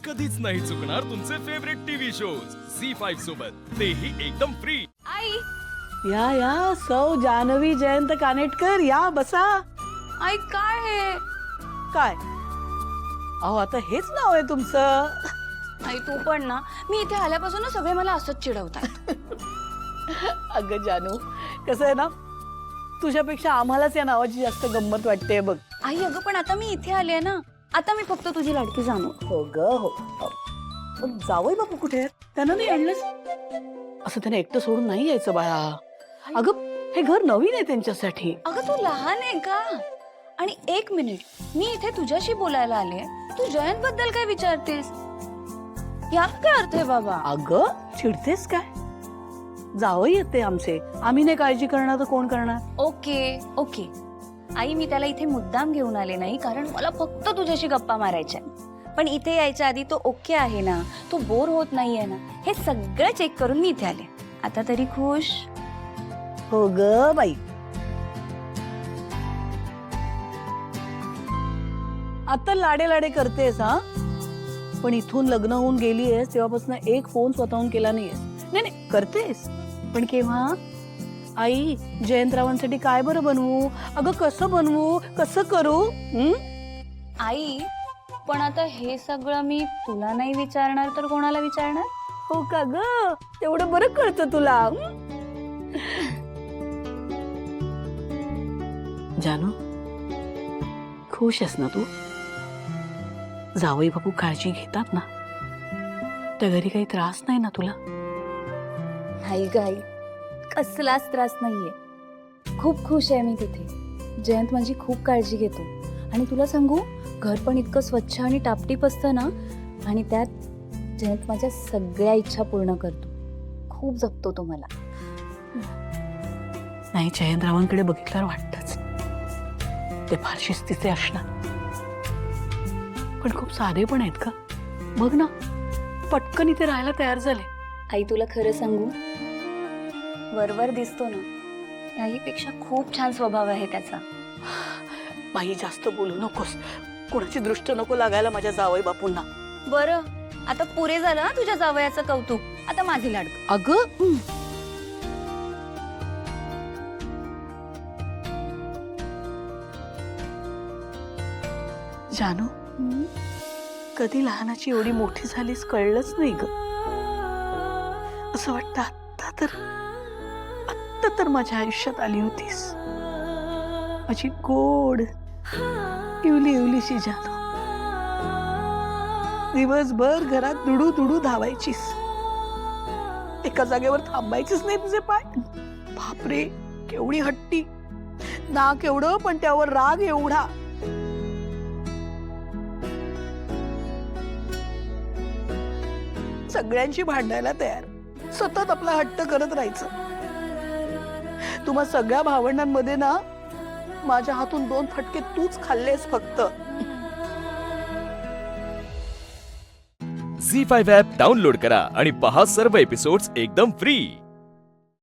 कधीच नाही चुकणार तुमचे फेवरेट टीव्ही शोज झी5 सोबत, तेही एकदम फ्री। आई या सौ जानवी जयंत कानेटकर या बसा। आई काय हे? काय अहो आता हेच नाव आहे तुमचं? आई तू पण ना, मी इथे आल्यापासून ना सगळे मला असंच चिडवतात। अगं जानू, कसं आहे ना, तुझ्यापेक्षा आम्हालाच या नावाची जास्त गंमत वाटते बघ। आई अगं पण आता मी इथे आले ना, आता मी फक्त तुझी लाडकी जानू। हो ग हो। पण जावई बापू कुठे आहेत? त्यांना नाही आणलंस? असं त्यांना एकटं सोडून नाही यायचं बाळा। अगं हे घर नवीन आहे त्यांच्यासाठी। अगं तू लहान आहे का? आणि एक मिनिट, मी इथे तुझ्याशी बोलायला आले, तू जयंत बद्दल काय विचारतेस? यात काय अर्थ आहे बाबा? अगं चिडतेस काय? जावई येते आमचे, आम्ही नाही काळजी करणार तर कोण करणार? ओके ओके आई, मी त्याला इथे मुद्दाम घेऊन आले नाही, कारण मला फक्त तुझ्याशी गप्पा मारायच्या। पण इथे यायच्या आधी तो ओके आहे ना, तो बोर होत नाहीये ना, हे सगळं चेक करून मी इथे आले। आता तरी खुश? हो ग बाई। आता लाडे लाडे करतेस हा, पण इथून लग्न होऊन गेलीयस तेव्हापासून एक फोन स्वतःहून केला नाहीयेस। नाही नाही करतेस, पण केव्हा? आई जयंतरावांसाठी काय बरं बनवू? अगं कसं बनवू, कसं करू? आई पण आता हे सगळं मी तुला नाही विचारणार तर कोणाला विचारणार? हो का ग, तेवढं बरं कळतं तुला। जानू खुश आहेस ना तू? जावई बापू काळजी घेतात ना? त्या घरी काही त्रास नाही ना तुला? नाही ग आई, कसलाच त्रास नाहीये। खूप खुश आहे मी तिथे। जयंत माझी खूप काळजी घेतो, आणि तुला सांगू, घर पण इतकं स्वच्छ आणि टापटीप असतं ना, आणि त्यात जयंत माझ्या सगळ्या इच्छा पूर्ण करतो। खूप जपतो तो मला। नाही, जयंतरावांकडे बघितल्यावर वाटतच ते फार शिस्तीचे असणार, पण खूप साधे पण आहेत का? बघ ना, पटकन इथे राहायला तयार झाले। आई तुला खरं सांगू, वरवर दिसतो ना, त्याहीपेक्षा खूप छान स्वभाव आहे त्याचा। बाई जास्त बोलू नकोस, कोणाची दृष्ट नको लागायला माझ्या जावई बापूंना। बरं, आता पुरे झालं ना तुझ्या जावयाचं कौतुक, आता माझी लाडक। अगं जानू, कधी लहानाची एवढी मोठी झालीस कळलंच नाही ग। असं वाटतं आत्ता तर माझ्या आयुष्यात आली होतीस, माझी गोड इवली इवलीशी जानू। दिवसभर घरात दुडू दुडू धावायचीस, एका जागेवर थांबायचीच नाही तुझे पाय। बापरे केवढी हट्टी, नाक एवढं पण त्यावर राग एवढा। सगळ्यांशी भांडायला तयार, सतत आपला हट्ट करत राहायचं। तुम्हा सगळ्या भावंडांमध्ये ना, माझ्या हातून 2 फटके तूच खाल्लेस फक्त। झी5 ॲप डाउनलोड करा आणि पहा सर्व एपिसोड्स एकदम फ्री।